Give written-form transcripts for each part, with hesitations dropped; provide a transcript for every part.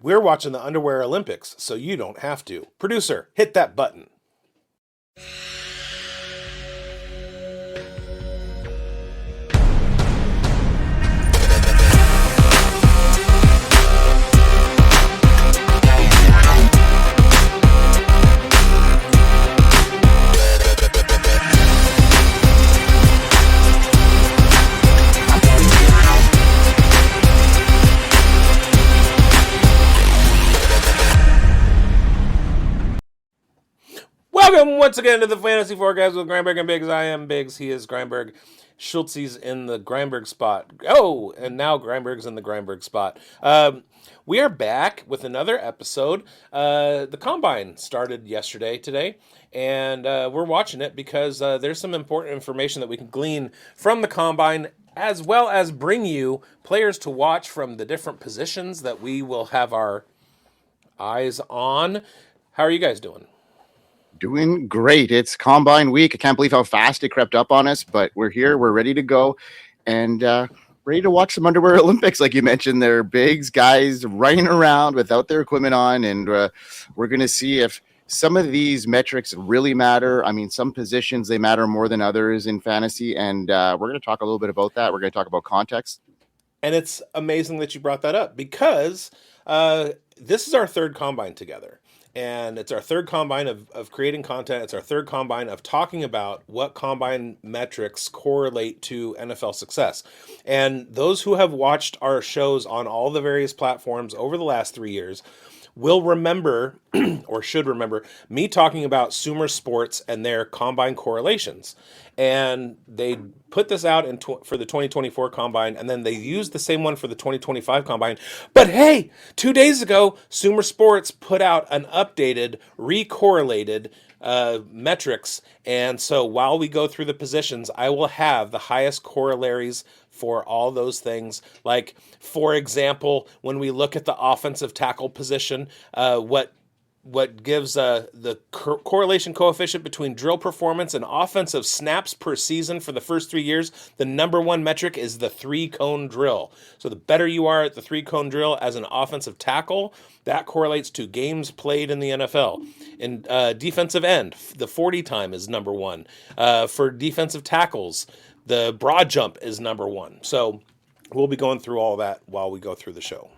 We're watching the Underwear Olympics, so you don't have to. Producer, hit that button. Welcome once again to the Fantasy Forecast with Grindberg and bigz. I am bigz. He is Grindberg. Schultzy's in the Grindberg spot. Oh, and now Grindberg's in the Grindberg spot. We are back with another episode. The Combine started today, and we're watching it because there's some important information that we can glean from the Combine, as well as bring you players to watch from the different positions that we will have our eyes on. How are you guys doing? Doing great. It's Combine week. I can't believe how fast it crept up on us, but we're here. We're ready to go and ready to watch some Underwear Olympics. Like you mentioned, they're bigz guys running around without their equipment on, and we're going to see if some of these metrics really matter. I mean, some positions, they matter more than others in fantasy, and we're going to talk a little bit about that. We're going to talk about context. And it's amazing that you brought that up because this is our third Combine together. And it's our third Combine of creating content. It's our third Combine of talking about what Combine metrics correlate to NFL success. And those who have watched our shows on all the various platforms over the last 3 years will remember, or should remember, me talking about Sumer Sports and their Combine correlations. And they put this out for the 2024 Combine, and then they used the same one for the 2025 Combine. But hey, 2 days ago, Sumer Sports put out an updated, recorrelated metrics. And so while we go through the positions, I will have the highest corollaries for all those things. Like, for example, when we look at the offensive tackle position, what gives the correlation coefficient between drill performance and offensive snaps per season for the first 3 years, the number one metric is the 3-cone drill. So the better you are at the 3-cone drill as an offensive tackle, that correlates to games played in the NFL. In defensive end, the 40 time is number one. For defensive tackles, the broad jump is number one. So we'll be going through all that while we go through the show.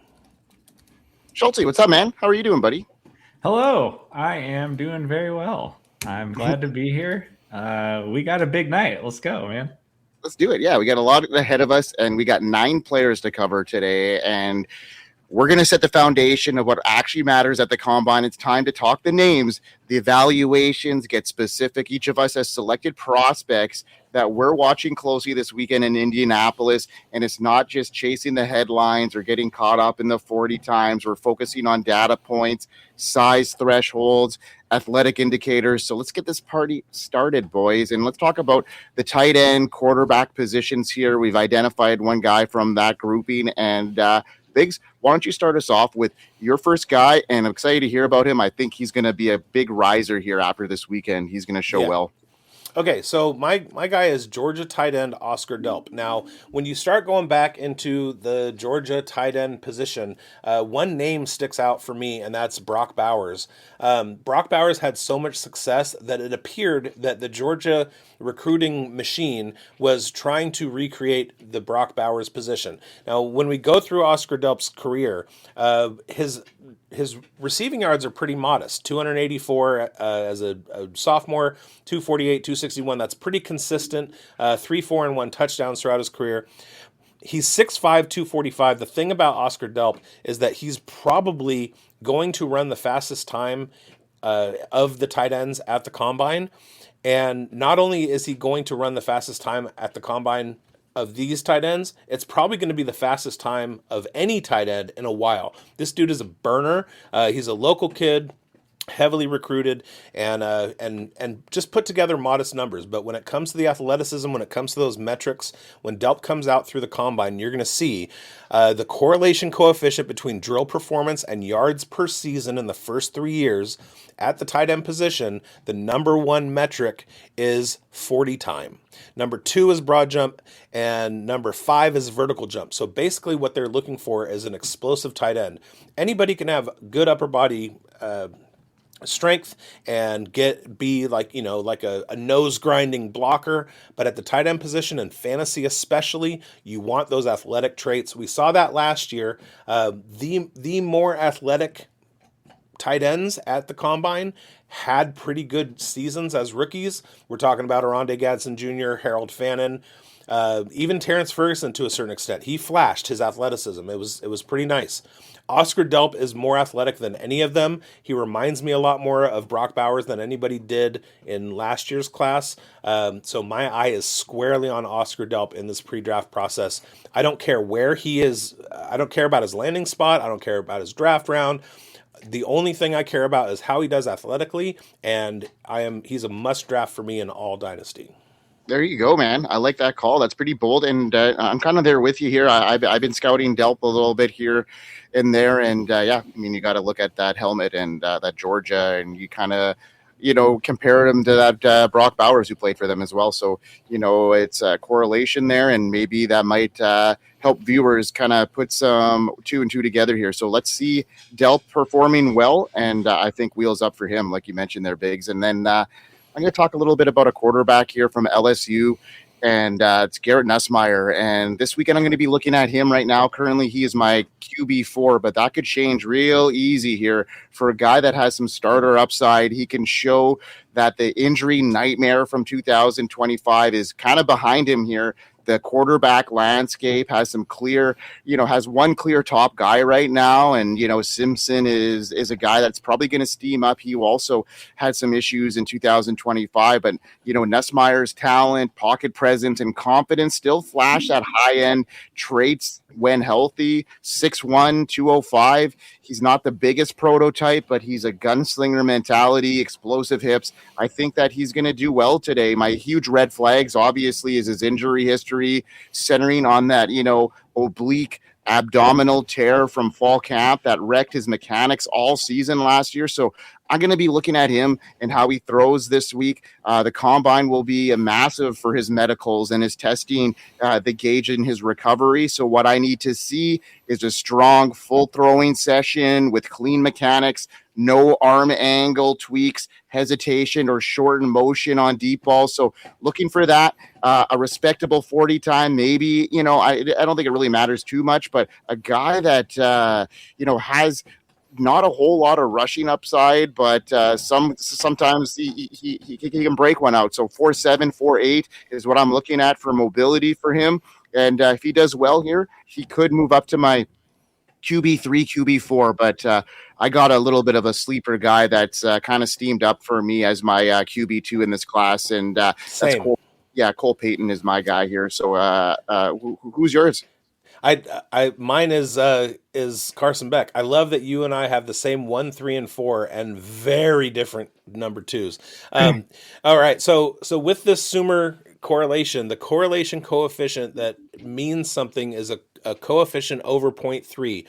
Schultzy, what's up, man? How are you doing, buddy? Hello. I am doing very well. I'm glad to be here. We got a big night. Let's go, man. Let's do it. Yeah, we got a lot ahead of us, and we got 9 players to cover today, and we're going to set the foundation of what actually matters at the Combine. It's time to talk the names, the evaluations, get specific. Each of us has selected prospects that we're watching closely this weekend in Indianapolis, and it's not just chasing the headlines or getting caught up in the 40 times. We're focusing on data points, size thresholds, athletic indicators. So let's get this party started, boys, and let's talk about the tight end, quarterback positions here. We've identified one guy from that grouping, and bigz, why don't you start us off with your first guy? And I'm excited to hear about him. I think he's going to be a big riser here after this weekend. He's going to show well. Okay, so my guy is Georgia tight end Oscar Delp. Now, when you start going back into the Georgia tight end position, one name sticks out for me, and that's Brock Bowers. Brock Bowers had so much success that it appeared that the Georgia recruiting machine was trying to recreate the Brock Bowers position. Now, when we go through Oscar Delp's career, his receiving yards are pretty modest. 284 as a sophomore, 248, 261. That's pretty consistent. 3, 4, and 1 touchdowns throughout his career. He's 6'5", 245. The thing about Oscar Delp is that he's probably going to run the fastest time of the tight ends at the Combine. And not only is he going to run the fastest time at the Combine of these tight ends, it's probably going to be the fastest time of any tight end in a while. This dude is a burner. He's a local kid. heavily recruited and just put together modest numbers. But when it comes to the athleticism, when it comes to those metrics, when Delp comes out through the combine, you're going to see the correlation coefficient between drill performance and yards per season in the first 3 years at the tight end position. The number one metric is 40 time. Number 2 is broad jump, and number 5 is vertical jump. So basically what they're looking for is an explosive tight end. Anybody can have good upper body strength and be like a nose grinding blocker, but at the tight end position in fantasy especially, you want those athletic traits. We saw that last year. The more athletic tight ends at the combine had pretty good seasons as rookies. We're talking about Aronde Gadsden Jr., Harold Fannin, even Terrence Ferguson to a certain extent. He flashed his athleticism. It was pretty nice. Oscar Delp is more athletic than any of them. He reminds me a lot more of Brock Bowers than anybody did in last year's class. So my eye is squarely on Oscar Delp in this pre-draft process. I don't care where he is. I don't care about his landing spot. I don't care about his draft round. The only thing I care about is how he does athletically, and he's a must draft for me in all dynasty. There you go, man. I like that call. That's pretty bold, and I'm kind of there with you here. I've been scouting Delp a little bit here and there, and you got to look at that helmet and that Georgia, and you kind of compare him to that Brock Bowers who played for them as well. So it's a correlation there, and maybe that might help viewers kind of put some 2 and 2 together here. So let's see Delp performing well, and I think wheels up for him, like you mentioned there, Biggs, and then. I'm going to talk a little bit about a quarterback here from LSU, and it's Garrett Nussmeier. And this weekend, I'm going to be looking at him right now. Currently, he is my QB4, but that could change real easy here for a guy that has some starter upside. He can show that the injury nightmare from 2025 is kind of behind him here. The quarterback landscape has some clear, has one clear top guy right now. And, Simpson is a guy that's probably going to steam up. He also had some issues in 2025, but, Nussmeier's talent, pocket presence, and confidence still flash that high end traits when healthy. 6'1", 205. He's not the biggest prototype, but he's a gunslinger mentality, explosive hips. I think that he's going to do well today. My huge red flags, obviously, is his injury history, centering on that, oblique abdominal tear from fall camp that wrecked his mechanics all season last year. So I'm going to be looking at him and how he throws this week. The combine will be a massive for his medicals and his testing, the gauge in his recovery. So what I need to see is a strong full throwing session with clean mechanics, no arm angle tweaks, hesitation, or shortened motion on deep balls. So looking for that, a respectable 40 time, maybe, I don't think it really matters too much, but a guy that, has not a whole lot of rushing upside, but sometimes he can break one out. So 4.7, 4.8 is what I'm looking at for mobility for him. And if he does well here, he could move up to my QB3, QB4, but I got a little bit of a sleeper guy that's kind of steamed up for me as my QB2 in this class, and that's Cole. Yeah, Cole Payton is my guy here. So who's yours? Mine is Carson Beck. I love that you and I have the same 1, 3, and 4 and very different number 2s. All right, so with this Sumer correlation, the correlation coefficient that means something is a coefficient over 0.3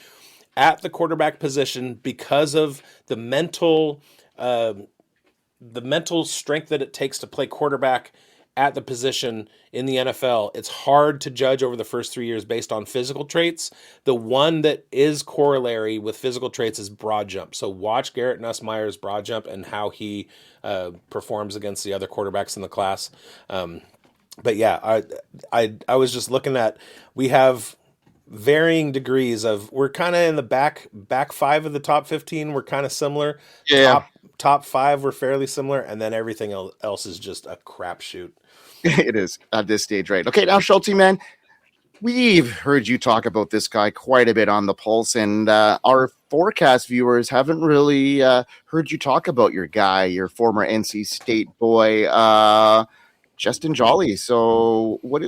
at the quarterback position because of the mental strength that it takes to play quarterback at the position in the NFL. It's hard to judge over the first 3 years based on physical traits. The one that is corollary with physical traits is broad jump. So watch Garrett Nussmeier's broad jump and how he performs against the other quarterbacks in the class. But yeah, I was just looking at, we have varying degrees of, we're kind of in the back 5 of the top 15. We're kind of similar. Yeah. Top 5 were fairly similar, and then everything else is just a crapshoot. It is at this stage, right? Okay, now Schultzy, man, we've heard you talk about this guy quite a bit on the Pulse, and our forecast viewers haven't really heard you talk about your guy, your former NC State boy. Justin Joly. So what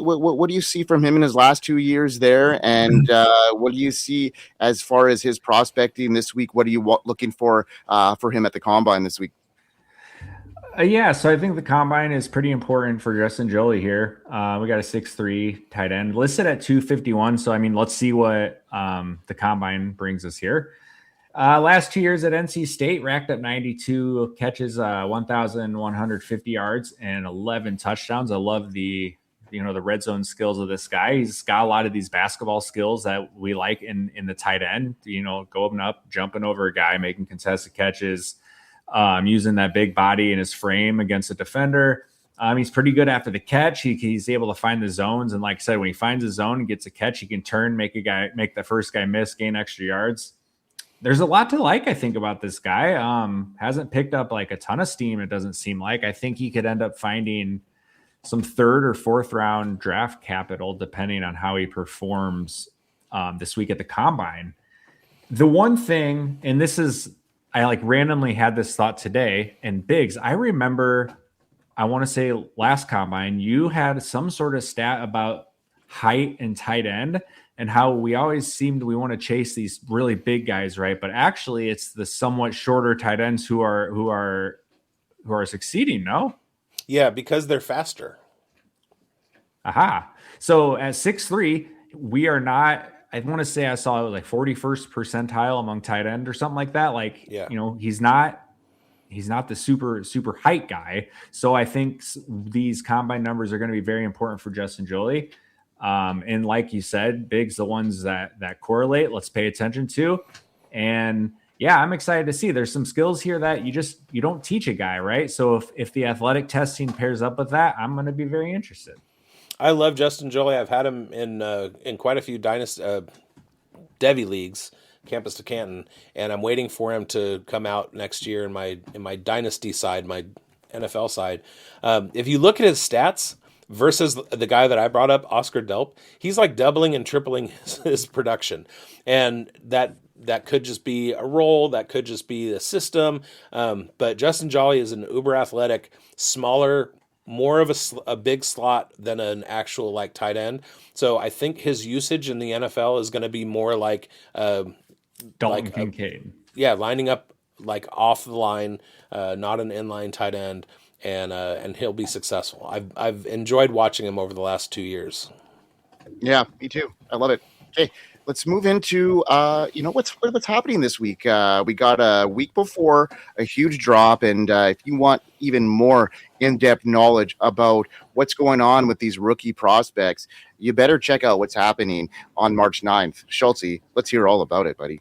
do you see from him in his last 2 years there? And what do you see as far as his prospecting this week? What are you looking for him at the combine this week? Yeah, so I think the combine is pretty important for Justin Joly here. We got a 6'3" tight end listed at 251. So, I mean, let's see what the combine brings us here. Last 2 years at NC State, racked up 92 catches, 1,150 yards, and 11 touchdowns. I love the red zone skills of this guy. He's got a lot of these basketball skills that we like in the tight end. Going up, jumping over a guy, making contested catches. Using that big body in his frame against a defender. He's pretty good after the catch. He's able to find the zones. And like I said, when he finds a zone and gets a catch, he can turn, make the first guy miss, gain extra yards. There's a lot to like, I think, about this guy. Hasn't picked up like a ton of steam, it doesn't seem like. I think he could end up finding some third or fourth round draft capital, depending on how he performs this week at the combine. The one thing, and this is, I like randomly had this thought today, and bigz, I remember, I want to say last combine, you had some sort of stat about height and tight end and how we always we want to chase these really big guys, right? But actually it's the somewhat shorter tight ends who are succeeding, no? Yeah, because they're faster. Aha. So at 6'3", we are not, I want to say I saw it was like 41st percentile among tight end or something like that. Like, yeah. He's not the super height guy. So I think these combine numbers are going to be very important for Justin Joly. And like you said, bigz, the ones that correlate, let's pay attention to. And yeah, I'm excited to see there's some skills here that you don't teach a guy, right? So if the athletic testing pairs up with that, I'm going to be very interested. I love Justin Joly. I've had him in quite a few dynasty Devy leagues, Campus to Canton, and I'm waiting for him to come out next year in my dynasty side, my NFL side. If you look at his stats versus the guy that I brought up, Oscar Delp, he's like doubling and tripling his production, and that could just be a role, that could just be a system. But Justin Joly is an uber athletic, smaller, more of a big slot than an actual like tight end. So I think his usage in the NFL is going to be more like Dalton Kincaid. Lining up like off the line, not an inline tight end, and he'll be successful. I've enjoyed watching him over the last 2 years. Yeah, me too. I love it. Okay, let's move into what's happening this week. We got a week before a huge drop, and if you want even more in-depth knowledge about what's going on with these rookie prospects, you better check out what's happening on March 9th. Schultzy, let's hear all about it, buddy.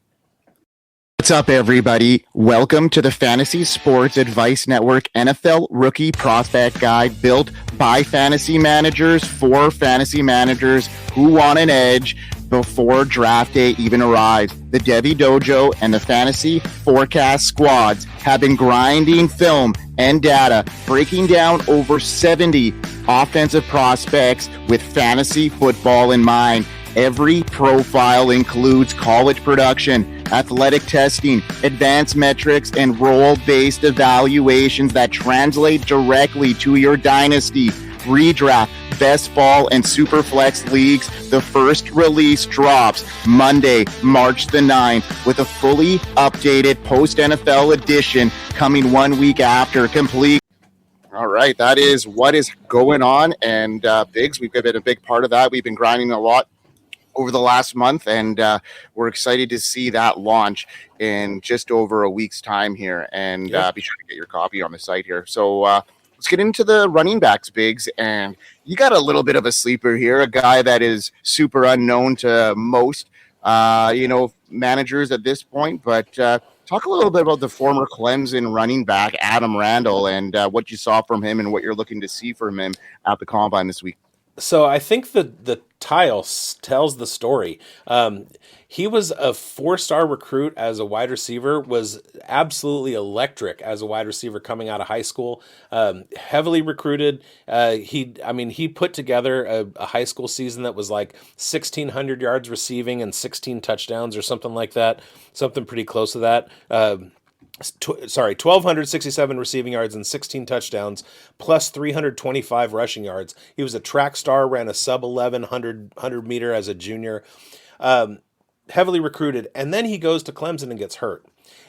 What's up, everybody? Welcome to the Fantasy Sports Advice Network NFL Rookie Prospect Guide, built by fantasy managers for fantasy managers who want an edge before draft day even arrives. The Devy Dojo and the Fantasy Forecast squads have been grinding film and data, breaking down over 70 offensive prospects with fantasy football in mind. Every profile includes college production, athletic testing, advanced metrics, and role-based evaluations that translate directly to your dynasty, redraft, best ball, and superflex leagues. The first release drops Monday, March the 9th, with a fully updated post-NFL edition coming 1 week after complete. All right, that is what is going on, and bigz, we've been a big part of that. We've been grinding a lot over the last month, and we're excited to see that launch in just over a week's time here. And be sure to get your copy on the site here. So let's get into the running backs, bigz. And you got a little bit of a sleeper here, a guy that is super unknown to most, managers at this point. But talk a little bit about the former Clemson running back, Adam Randall, and what you saw from him and what you're looking to see from him at the Combine this week. So I think the tile tells the story. He was a 4-star recruit as a wide receiver, was absolutely electric as a wide receiver coming out of high school, heavily recruited. He put together a high school season that was like 1,600 yards receiving and 16 touchdowns or something like that, something pretty close to that. 1,267 receiving yards and 16 touchdowns, plus 325 rushing yards. He was a track star, ran a sub 100 meter as a junior, heavily recruited. And then he goes to Clemson and gets hurt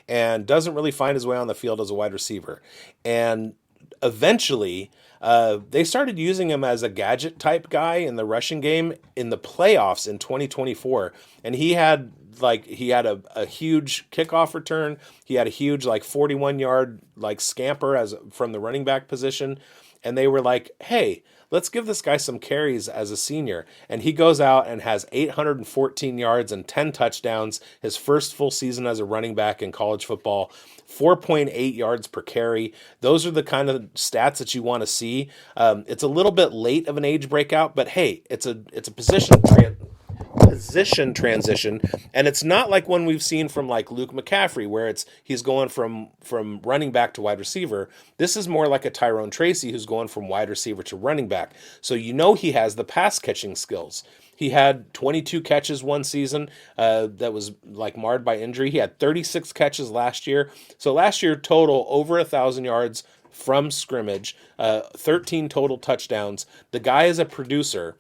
and doesn't really find his way on the field as a wide receiver. And eventually, they started using him as a gadget type guy in the rushing game in the playoffs in 2024. And he had a huge kickoff return. He had a huge 41-yard scamper as from the running back position. And they were like, hey, let's give this guy some carries as a senior. And he goes out and has 814 yards and 10 touchdowns, his first full season as a running back in college football, 4.8 yards per carry. Those are the kind of stats that you want to see. It's a little bit late of an age breakout, but hey, it's a position transition, and it's not like one we've seen from Luke McCaffrey where he's going from running back to wide receiver. This is more like a Tyrone Tracy who's going from wide receiver to running back. So he has the pass catching skills. He had 22 catches one season that was marred by injury. He had 36 catches last year. So last year total over 1,000 yards from scrimmage, 13 total touchdowns. The guy is a producer,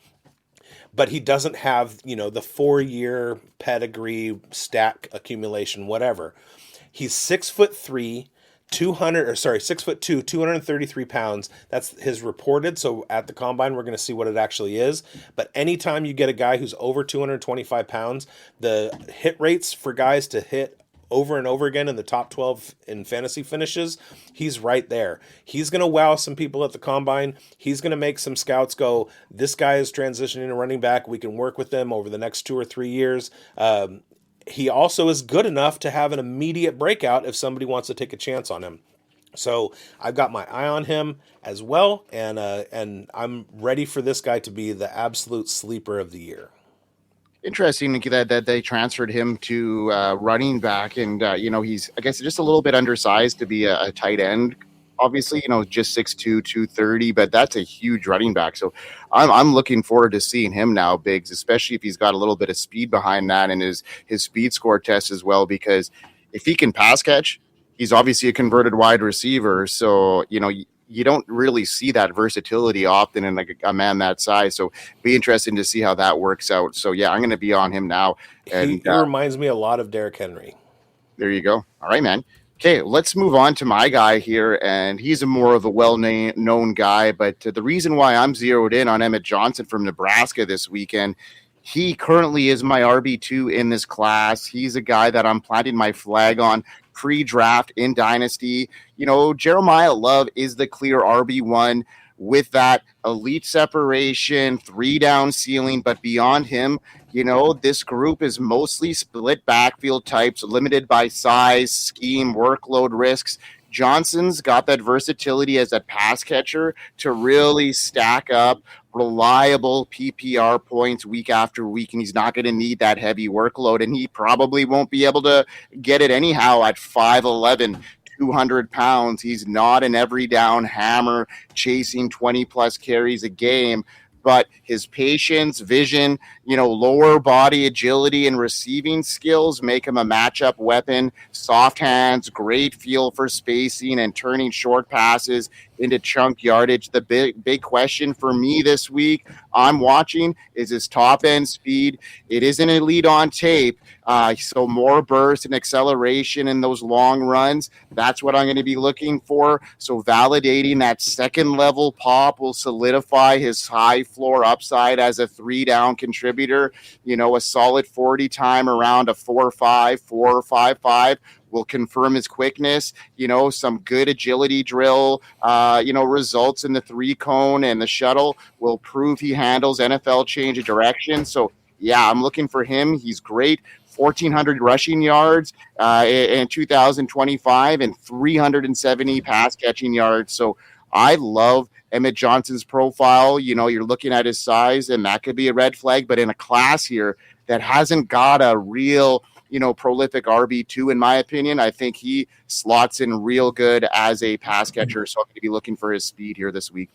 but he doesn't have, the 4-year pedigree, stat accumulation, whatever. He's 6'3", 6'2", 233 pounds. That's his reported. So at the combine, we're going to see what it actually is. But anytime you get a guy who's over 225 pounds, the hit rates for guys to hit over and over again in the top 12 in fantasy finishes, he's right there. He's going to wow some people at the combine. He's going to make some scouts go, this guy is transitioning to running back. We can work with them over the next 2 or 3 years. He also is good enough to have an immediate breakout if somebody wants to take a chance on him. So I've got my eye on him as well, and I'm ready for this guy to be the absolute sleeper of the year. Interesting that they transferred him to running back, and he's, I guess, just a little bit undersized to be a tight end. Obviously, just 6'2", 230, but that's a huge running back. So I'm looking forward to seeing him now, Biggs, especially if he's got a little bit of speed behind that and his speed score test as well, because if he can pass catch, he's obviously a converted wide receiver. So, you don't really see that versatility often in a man that size. So be interesting to see how that works out. So yeah, I'm going to be on him now. And he reminds me a lot of Derrick Henry. There you go. All right, man. Okay, let's move on to my guy here. And he's a more of a well-known guy, but the reason why I'm zeroed in on Emmitt Johnson from Nebraska this weekend, he currently is my RB2 in this class. He's a guy that I'm planting my flag on pre-draft in Dynasty. Jeremiah Love is the clear RB1 with that elite separation, 3-down ceiling. But beyond him, this group is mostly split backfield types, limited by size, scheme, workload risks. Johnson's got that versatility as a pass catcher to really stack up reliable PPR points week after week, and he's not going to need that heavy workload, and he probably won't be able to get it anyhow at 5'11", 200 pounds. He's not an every down hammer chasing 20-plus carries a game, but his patience, vision, lower body agility and receiving skills make him a matchup weapon. Soft hands, great feel for spacing and turning short passes into chunk yardage. The big question for me this week I'm watching is his top end speed. It isn't elite on tape. So more burst and acceleration in those long runs. That's what I'm going to be looking for. So validating that second level pop will solidify his high floor upside as a 3-down contributor. A solid 40 time around a 4.5, 4.55 will confirm his quickness. Some good agility drill, results in the 3-cone and the shuttle will prove he handles NFL change of direction. So yeah, I'm looking for him. He's great. 1,400 rushing yards in 2025 and 370 pass catching yards. So I love Emmitt Johnson's profile. You're looking at his size, and that could be a red flag. But in a class here that hasn't got a real, prolific RB2, in my opinion, I think he slots in real good as a pass catcher. So I'm going to be looking for his speed here this week.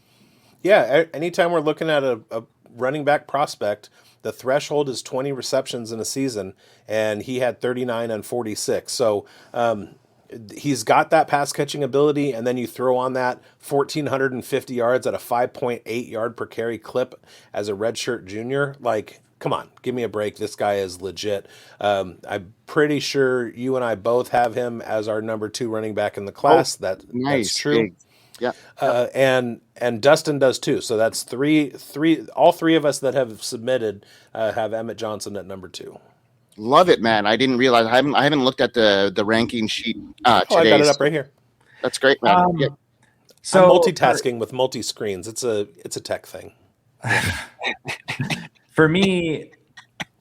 Yeah, anytime we're looking at a running back prospect, the threshold is 20 receptions in a season, and he had 39 on 46. So he's got that pass catching ability, and then you throw on that 1,450 yards at a 5.8 yard per carry clip as a redshirt junior. Like, come on, give me a break. This guy is legit. I'm pretty sure you and I both have him as our number 2 running back in the class. That's true. Big. Yeah. And Dustin does too. So that's three. All three of us that have submitted have Emmitt Johnson at number 2. Love it, man. I didn't realize. I haven't looked at the ranking sheet today. I got it up right here. That's great, man. So I'm multitasking with multi screens. It's a tech thing. For me,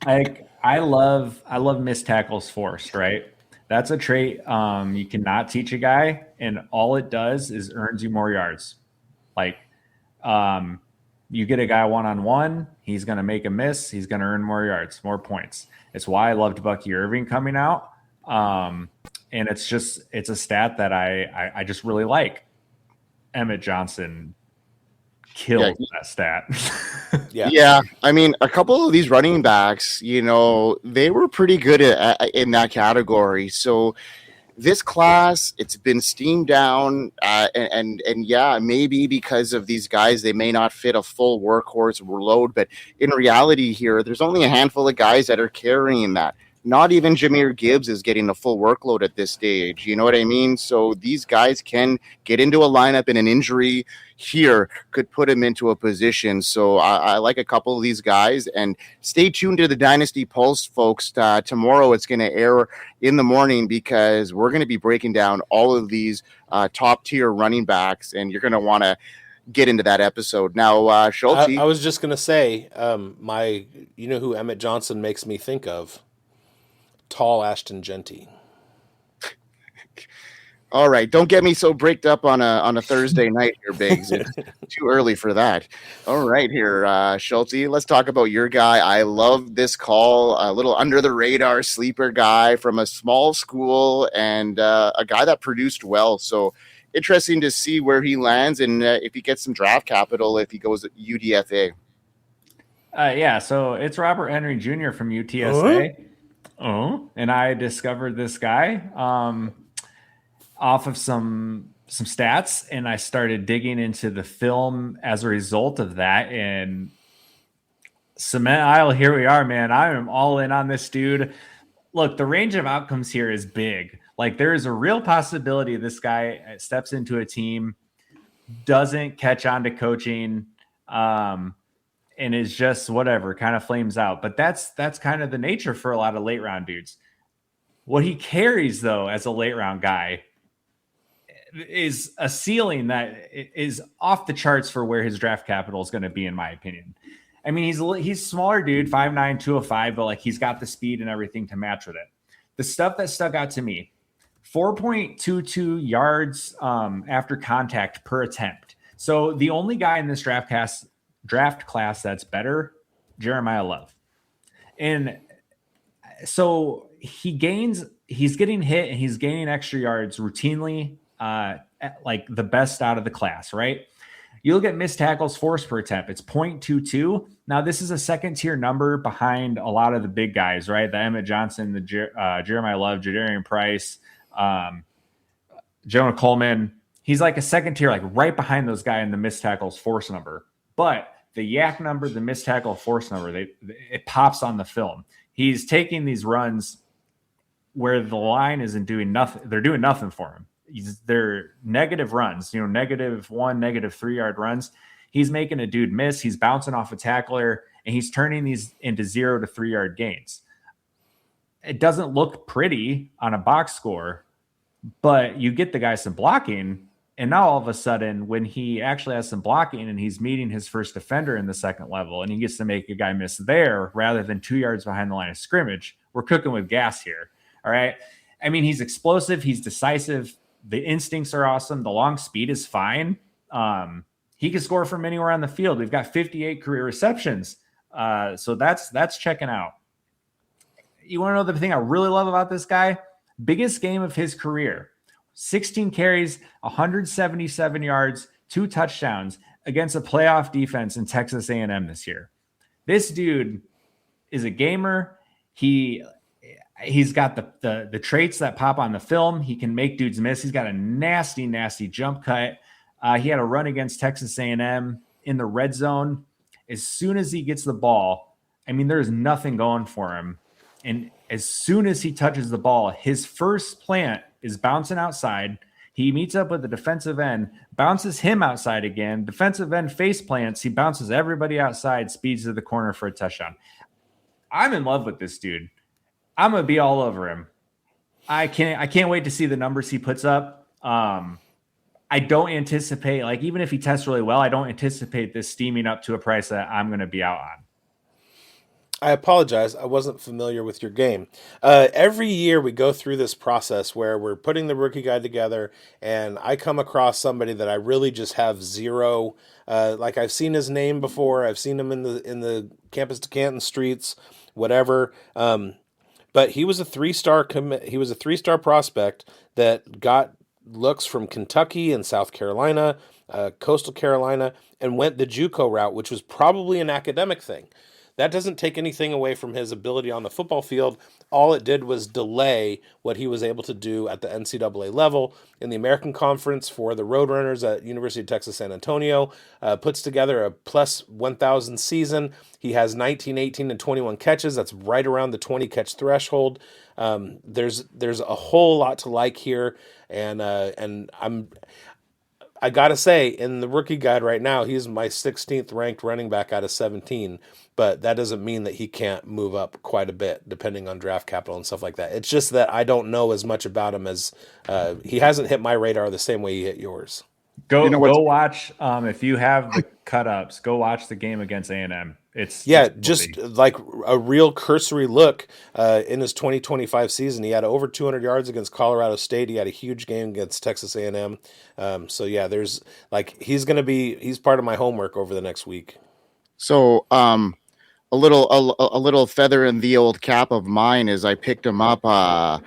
I love missed tackles forced, right? That's a trait you cannot teach a guy, and all it does is earns you more yards. Like, you get a guy one-on-one, he's going to make a miss, he's going to earn more yards, more points. It's why I loved Bucky Irving coming out, and it's a stat that I just really like. Emmitt Johnson killed that stat. Yeah. I mean, a couple of these running backs, they were pretty good in that category. So this class, it's been steamed down, and yeah, maybe because of these guys, they may not fit a full workhorse load, but in reality here, there's only a handful of guys that are carrying that. Not even Jahmyr Gibbs is getting a full workload at this stage. You know what I mean? So these guys can get into a lineup, and an injury here could put him into a position. So I like a couple of these guys, and stay tuned to the Dynasty Pulse, folks. Tomorrow it's going to air in the morning, because we're going to be breaking down all of these top tier running backs, and you're going to want to get into that episode. Now, Schultzy. I was just going to say, you know who Emmitt Johnson makes me think of? Tall Ashton Genty. All right, don't get me so bricked up on a Thursday night here, Biggs. It's too early for that. All right, here, Schultzy, let's talk about your guy. I love this call. A little under the radar sleeper guy from a small school, and a guy that produced well. So interesting to see where he lands, and if he gets some draft capital if he goes at UDFA. So it's Robert Henry Jr. from UTSA. And I discovered this guy off of some stats, and I started digging into the film as a result of that. And cement aisle, here we are, man. I am all in on this dude. Look, the range of outcomes here is big. Like, there is a real possibility this guy steps into a team, doesn't catch on to coaching, and is just whatever, kind of flames out. But that's kind of the nature for a lot of late round dudes. What he carries, though, as a late round guy is a ceiling that is off the charts for where his draft capital is going to be, in my opinion. I mean, he's smaller dude, 5'9", 205, but like, he's got the speed and everything to match with it. The stuff that stuck out to me, 4.22 yards after contact per attempt. So the only guy in this draft class that's better, Jeremiah Love. And so he's getting hit and he's gaining extra yards routinely, like the best out of the class, right? You look at missed tackles forced per attempt, it's 0.22. Now, this is a second tier number behind a lot of the big guys, right? The Emmitt Johnson, the Jeremiah Love, Jadarian Price, Jonah Coleman. He's like a second tier, like right behind those guys in the missed tackles force number. But the yak number, the missed tackle force number, it pops on the film. He's taking these runs where the line isn't doing nothing. They're doing nothing for him. They're negative runs, -1, -3 yard runs. He's making a dude miss. He's bouncing off a tackler, and he's turning these into 0 to 3 yard gains. It doesn't look pretty on a box score, but you get the guy some blocking. And now all of a sudden, when he actually has some blocking and he's meeting his first defender in the second level, and he gets to make a guy miss there rather than 2 yards behind the line of scrimmage, we're cooking with gas here. All right. I mean, he's explosive. He's decisive. The instincts are awesome. The long speed is fine. He can score from anywhere on the field. We've got 58 career receptions. So that's checking out. You want to know the thing I really love about this guy? Biggest game of his career. 16 carries, 177 yards, 2 touchdowns against a playoff defense in Texas A&M this year. This dude is a gamer. He he's got the traits that pop on the film. He can make dudes miss. He's got a nasty jump cut. He had a run against Texas A&M in the red zone. As soon as he gets the ball, I mean, there's nothing going for him. And as soon as he touches the ball, his first plant is bouncing outside. He meets up with the defensive end, bounces him outside again. Defensive end face plants. He bounces everybody outside, speeds to the corner for a touchdown. I'm in love with this dude. I'm gonna be all over him. I can't wait to see the numbers he puts up. I don't anticipate, like, even if he tests really well, I don't anticipate this steaming up to a price that I'm going to be out on. I apologize. I wasn't familiar with your game. Every year we go through this process where we're putting the rookie guide together, and I come across somebody that I really just have zero. Like, I've seen his name before. I've seen him in the Campus to Canton streets, whatever. But he was a 3-star commit. He was a 3-star prospect that got looks from Kentucky and South Carolina, Coastal Carolina, and went the JUCO route, which was probably an academic thing. That doesn't take anything away from his ability on the football field. All it did was delay what he was able to do at the NCAA level. In the American Conference for the Roadrunners at University of Texas San Antonio, puts together a plus 1,000 season. He has 19, 18, and 21 catches. That's right around the 20 catch threshold. There's a whole lot to like here, and I gotta say, in the rookie guide right now, he's my 16th ranked running back out of 17, but that doesn't mean that he can't move up quite a bit depending on draft capital and stuff like that. It's just that I don't know as much about him as he hasn't hit my radar the same way he hit yours. Go watch, if you have the cut-ups, go watch the game against A&M. It's just like a real cursory look in his 2025 season. He had over 200 yards against Colorado State. He had a huge game against Texas A&M. So yeah, there's like he's part of my homework over the next week. So a little feather in the old cap of mine is I picked him up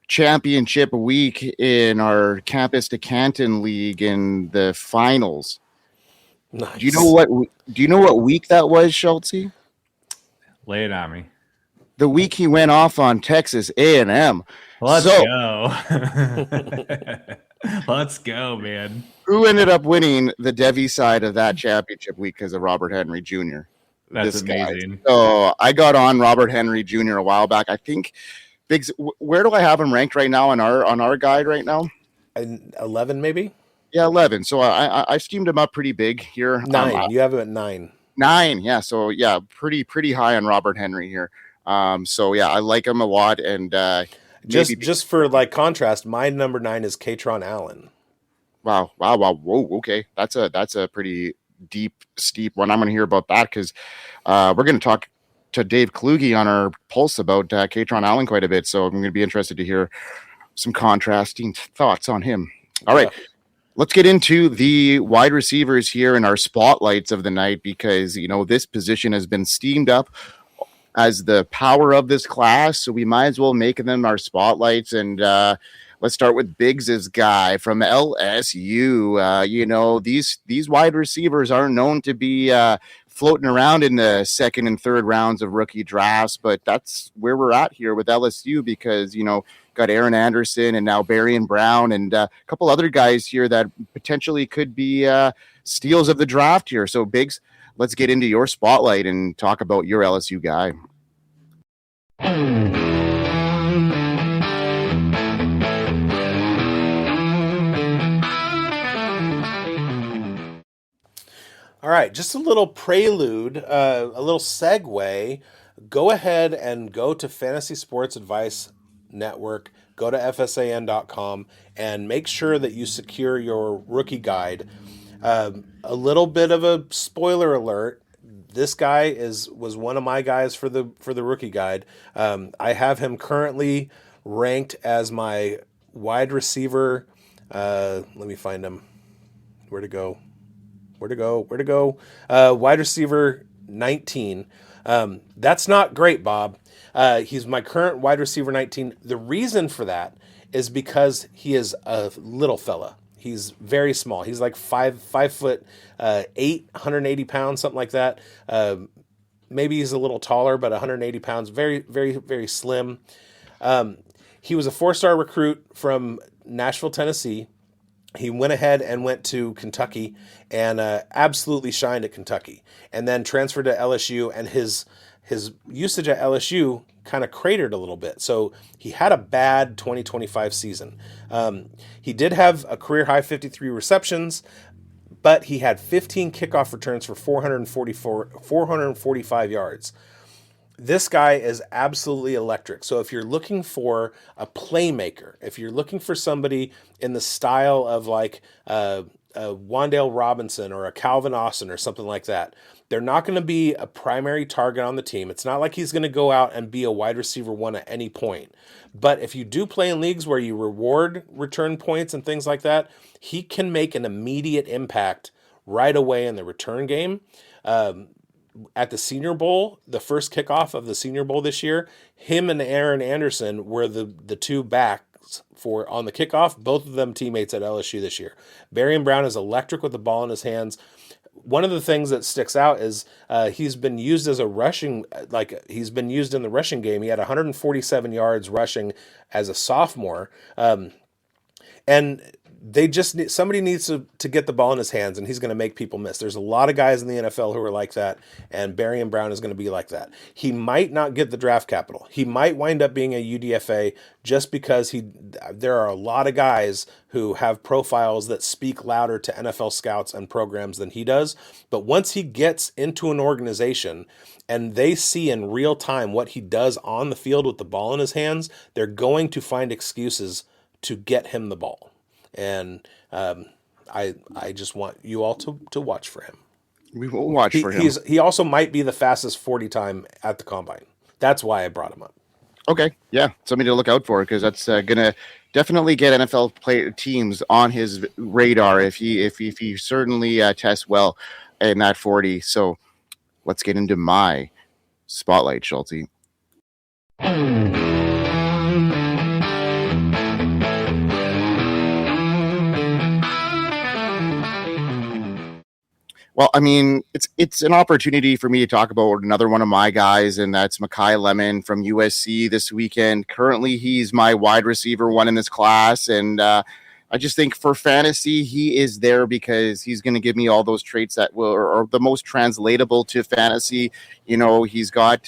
championship week in our Campus to Canton League in the finals. Nice. Do you know what week that was, Schultzy? Lay it on me. The week he went off on Texas A&M. Let's go. Let's go, man. Who ended up winning the Devi side of that championship week because of Robert Henry Jr.? That's amazing. So I got on Robert Henry Jr. a while back. I think bigz. Where do I have him ranked right now on our guide right now? 11 maybe. Yeah, 11. So I steamed him up pretty big here. 9. You have him at 9. 9. Yeah. So yeah, pretty high on Robert Henry here. So yeah, I like him a lot. And just for like contrast, my number 9 is Katron Allen. Wow. Whoa. Okay, that's a pretty steep one. I'm going to hear about that because we're going to talk to Dave Kluge on our pulse about Katron Allen quite a bit. So I'm going to be interested to hear some contrasting thoughts on him. All right. Let's get into the wide receivers here in our spotlights of the night because, this position has been steamed up as the power of this class. So we might as well make them our spotlights. And let's start with bigz's guy from LSU. These wide receivers aren't known to be floating around in the second and third rounds of rookie drafts, but that's where we're at here with LSU because, got Aaron Anderson and now Barion Brown and a couple other guys here that potentially could be steals of the draft here. So bigz, let's get into your spotlight and talk about your LSU guy. All right, just a little prelude, a little segue. Go ahead and go to Fantasy Sports Advice Network, go to fsan.com, and make sure that you secure your rookie guide. A little bit of a spoiler alert. This guy was one of my guys for the rookie guide. I have him currently ranked as my wide receiver. Let me find him. Where to go? Wide receiver 19. That's not great, Bob. He's my current wide receiver 19. The reason for that is because he is a little fella. He's very small. He's like 5'8", 180 pounds, something like that. maybe he's a little taller, but 180 pounds, very, very, very slim. He was a 4-star recruit from Nashville, Tennessee. He went ahead and went to Kentucky and absolutely shined at Kentucky, and then transferred to LSU, and his usage at LSU kind of cratered a little bit. So he had a bad 2025 season. He did have a career high 53 receptions, but he had 15 kickoff returns for 445 yards. This guy is absolutely electric. So if you're looking for a playmaker, if you're looking for somebody in the style of like a Wan'Dale Robinson or a Calvin Austin or something like that, they're not going to be a primary target on the team. It's not like he's going to go out and be a wide receiver one at any point. But if you do play in leagues where you reward return points and things like that, he can make an immediate impact right away in the return game. At the Senior Bowl, the first kickoff of the Senior Bowl this year, him and Aaron Anderson were the two backs for on the kickoff, both of them teammates at LSU this year. Barion Brown is electric with the ball in his hands. One of the things that sticks out is he's been used as a rushing, like he's been used in the rushing game. He had 147 yards rushing as a sophomore. And they just need, somebody needs to get the ball in his hands, and he's going to make people miss. There's a lot of guys in the NFL who are like that, and Barion Brown is going to be like that. He might not get the draft capital. He might wind up being a UDFA just because there are a lot of guys who have profiles that speak louder to NFL scouts and programs than he does. But once he gets into an organization and they see in real time what he does on the field with the ball in his hands, they're going to find excuses to get him the ball. And I just want you all to watch for him. We will watch for him. He also might be the fastest 40 time at the combine. That's why I brought him up. Okay, yeah, something to look out for, because that's gonna definitely get NFL teams on his radar if he certainly tests well in that 40. So let's get into my spotlight, Schultzy. Well, I mean, it's an opportunity for me to talk about another one of my guys, and that's Makai Lemon from USC this weekend. Currently, he's my wide receiver one in this class, and I just think for fantasy, he is there because he's going to give me all those traits that are the most translatable to fantasy. You know, he's got,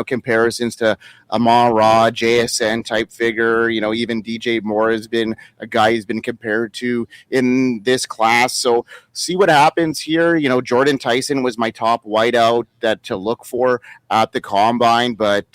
comparisons to Amon-Ra, JSN type figure. You know, even DJ Moore has been a guy he's been compared to in this class. So see what happens here. You know, Jordan Tyson was my top wideout to look for at the combine, but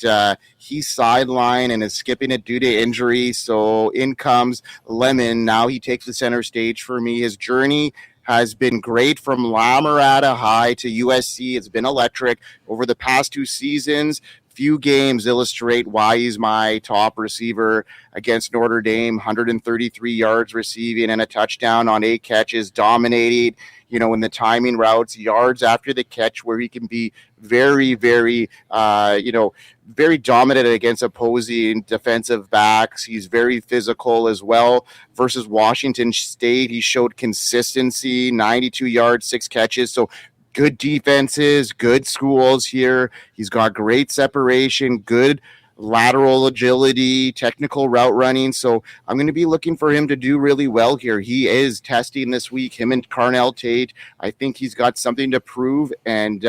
he's sidelined and is skipping it due to injury. So in comes Lemon. Now he takes the center stage for me. His journey has been great from La Mirada High to USC. It's been electric over the past 2 seasons. Few games illustrate why he's my top receiver. Against Notre Dame, 133 yards receiving and a touchdown on 8 catches, dominated, in the timing routes, yards after the catch, where he can be very, very, very dominant against opposing defensive backs. He's very physical as well. Versus Washington State, he showed consistency, 92 yards, 6 catches. So good defenses, good schools here. He's got great separation, good lateral agility, technical route running. So I'm going to be looking for him to do really well here. He is testing this week, him and Carnell Tate. I think he's got something to prove. And,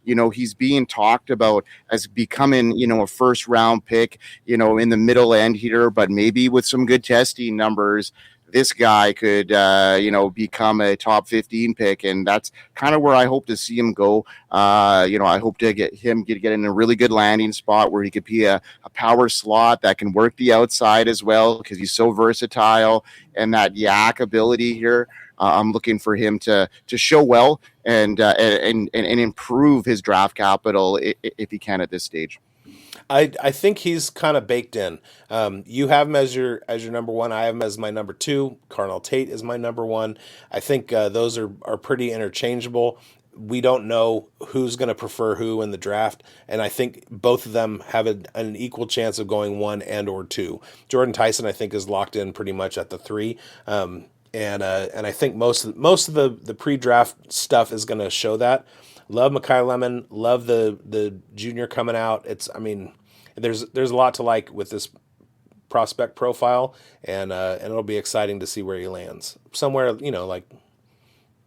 he's being talked about as becoming, a first round pick, in the middle end here, but maybe with some good testing numbers, this guy could, become a top 15 pick, and that's kind of where I hope to see him go. I hope to get in a really good landing spot where he could be a power slot that can work the outside as well, because he's so versatile, and that yak ability here. I'm looking for him to show well and improve his draft capital if he can at this stage. I think he's kind of baked in. You have him as your number one. I have him as my number 2. Carnell Tate is my number 1. I think those are pretty interchangeable. We don't know who's going to prefer who in the draft, and I think both of them have an equal chance of going 1 and or 2. Jordan Tyson, I think, is locked in pretty much at the 3. And I think most of the pre-draft stuff is going to show that. Love Makai Lemon. Love the junior coming out. There's a lot to like with this prospect profile, and it'll be exciting to see where he lands. Somewhere, like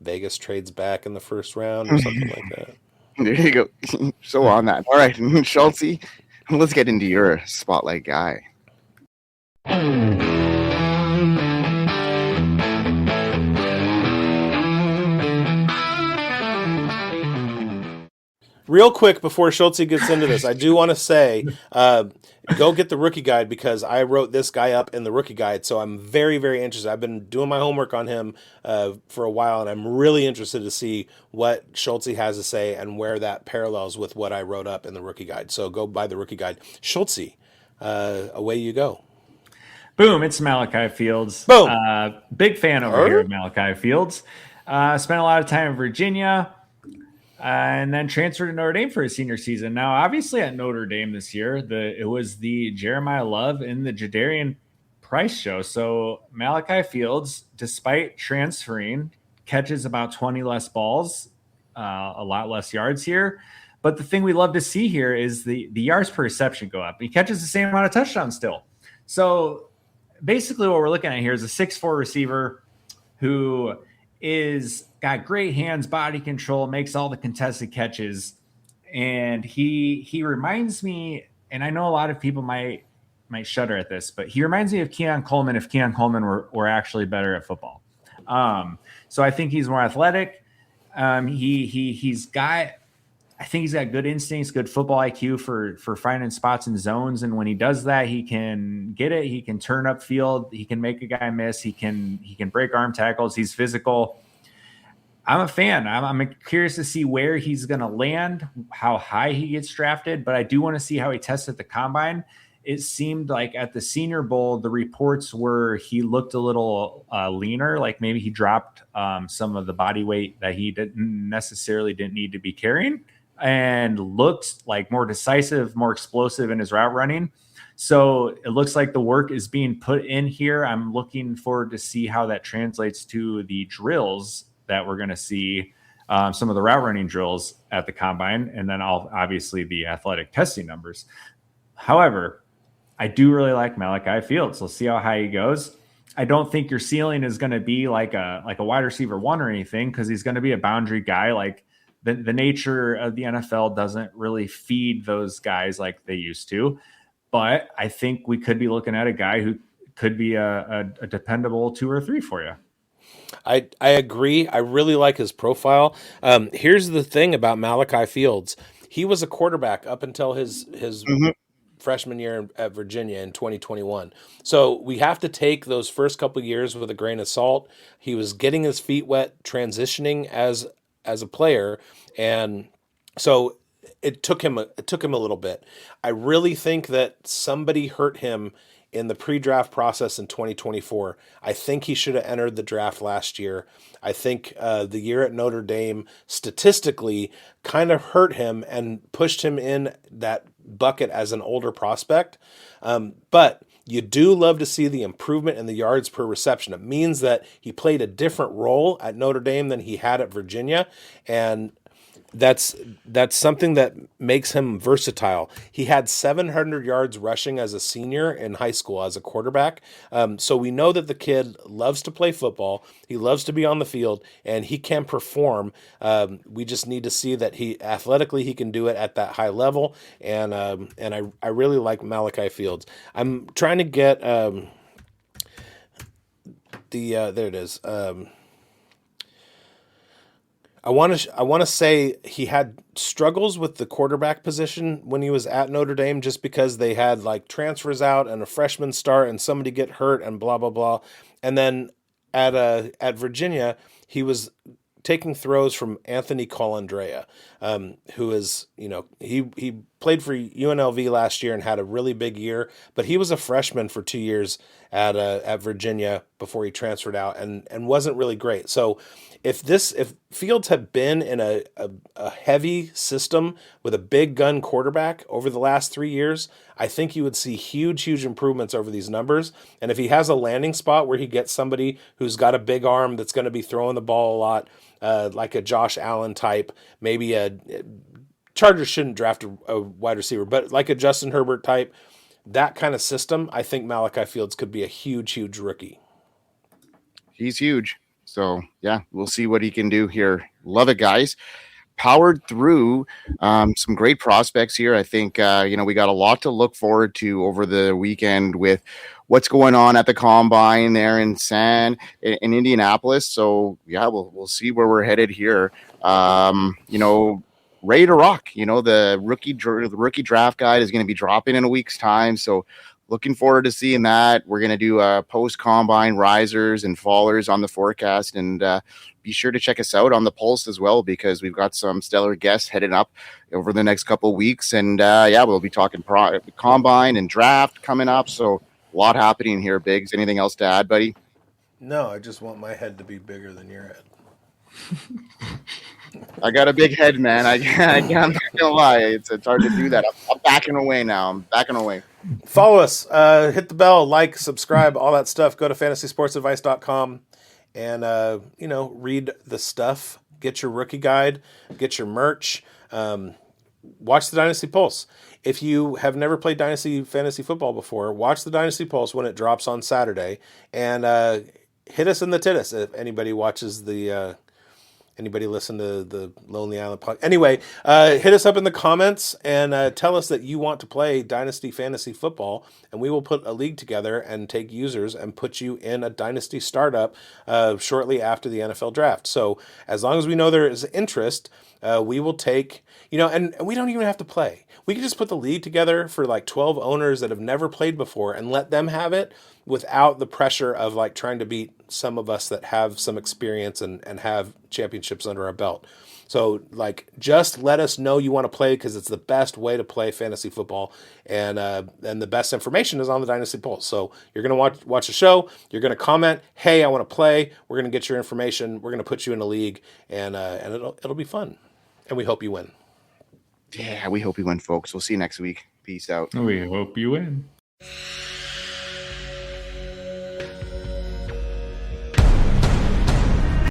Vegas trades back in the first round or something like that. There you go. So on that. All right, Schultzy, let's get into your spotlight guy. Real quick before Schultzy gets into this, I do want to say, go get the rookie guide, because I wrote this guy up in the rookie guide. So I'm very, very interested. I've been doing my homework on him for a while, and I'm really interested to see what Schultzy has to say and where that parallels with what I wrote up in the rookie guide. So go buy the rookie guide. Schultzy, away you go. Boom, it's Malachi Fields. Boom. Big fan over here of Malachi Fields. Spent a lot of time in Virginia. And then transferred to Notre Dame for his senior season. Now, obviously at Notre Dame this year, it was the Jeremiah Love and the Jadarian Price show. So Malachi Fields, despite transferring, catches about 20 less balls, a lot less yards here. But the thing we love to see here is the yards per reception go up. He catches the same amount of touchdowns still. So basically what we're looking at here is a 6'4" receiver who is got great hands, body control, makes all the contested catches. And he reminds me, and I know a lot of people might shudder at this, but he reminds me of Keon Coleman if Keon Coleman were actually better at football. So I think he's more athletic. He's got good instincts, good football IQ for finding spots in zones. And when he does that, he can get it. He can turn up field. He can make a guy miss. He can break arm tackles. He's physical. I'm a fan. I'm curious to see where he's going to land, how high he gets drafted, but I do want to see how he tests at the combine. It seemed like at the Senior Bowl, the reports were he looked a little leaner, like maybe he dropped some of the body weight that he didn't need to be carrying, and looked like more decisive, more explosive in his route running. So it looks like the work is being put in here. I'm looking forward to see how that translates to the drills that we're going to see, some of the route running drills at the combine, and then obviously the athletic testing numbers. However, I do really like Malachi Fields. We'll see how high he goes. I don't think your ceiling is going to be like a wide receiver one or anything, because he's going to be a boundary guy. Like the nature of the NFL doesn't really feed those guys like they used to. But I think we could be looking at a guy who could be a dependable 2 or 3 for you. I agree. I really like his profile. Here's the thing about Malachi Fields. He was a quarterback up until his freshman year at Virginia in 2021. So we have to take those first couple of years with a grain of salt. He was getting his feet wet, transitioning as a player, and so it took him a little bit. I really think that somebody hurt him in the pre-draft process in 2024. I think he should have entered the draft last year. I think the year at Notre Dame statistically kind of hurt him and pushed him in that bucket as an older prospect. But you do love to see the improvement in the yards per reception. It means that he played a different role at Notre Dame than he had at Virginia, and that's something that makes him versatile. He had 700 yards rushing as a senior in high school as a quarterback. So we know that the kid loves to play football. He loves to be on the field, and he can perform. We just need to see that he athletically he can do it at that high level. And I really like Malachi Fields. I'm trying to get there it is. I want to say he had struggles with the quarterback position when he was at Notre Dame, just because they had like transfers out and a freshman start and somebody get hurt and blah blah blah. And then at Virginia, he was taking throws from Anthony Colandrea, who is, he played for UNLV last year and had a really big year, but he was a freshman for 2 years at Virginia before he transferred out and wasn't really great. So if Fields had been in a heavy system with a big gun quarterback over the last 3 years, I think you would see huge improvements over these numbers. And if he has a landing spot where he gets somebody who's got a big arm that's going to be throwing the ball a lot, like a Josh Allen type, maybe Chargers shouldn't draft a wide receiver, but like a Justin Herbert type, that kind of system, I think Malachi Fields could be a huge rookie. He's huge. So, yeah, we'll see what he can do here. Love it, guys. Powered through some great prospects here. I think, we got a lot to look forward to over the weekend with what's going on at the Combine there in Indianapolis. So, yeah, we'll see where we're headed here. Ready to rock. The rookie draft guide is going to be dropping in a week's time. So, looking forward to seeing that. We're going to do post-combine risers and fallers on the forecast, and be sure to check us out on the Pulse as well, because we've got some stellar guests heading up over the next couple of weeks. And we'll be talking combine and draft coming up. So a lot happening here, Biggs. Anything else to add, buddy? No, I just want my head to be bigger than your head. I got a big head, man. I'm not gonna lie. It's hard to do that. I'm backing away now. Follow us, hit the bell, like, subscribe, all that stuff. Go to fantasysportsadvice.com and, read the stuff. Get your rookie guide, get your merch, watch the Dynasty Pulse. If you have never played Dynasty Fantasy Football before, watch the Dynasty Pulse when it drops on Saturday, and hit us in the tittus if anybody watches anybody listen to the Lonely Island podcast. Anyway, hit us up in the comments and tell us that you want to play Dynasty Fantasy Football, and we will put a league together and take users and put you in a Dynasty startup shortly after the NFL draft. So as long as we know there is interest, we will take, and we don't even have to play. We can just put the league together for like 12 owners that have never played before and let them have it without the pressure of like trying to beat some of us that have some experience and have championships under our belt. So like, just let us know you want to play, because it's the best way to play fantasy football, and the best information is on the Dynasty Pulse. So you're going to watch the show, you're going to comment, hey, I want to play. We're going to get your information. We're going to put you in a league, and it'll be fun. And we hope you win. Yeah, we hope you win, folks. We'll see you next week. Peace out. We hope you win.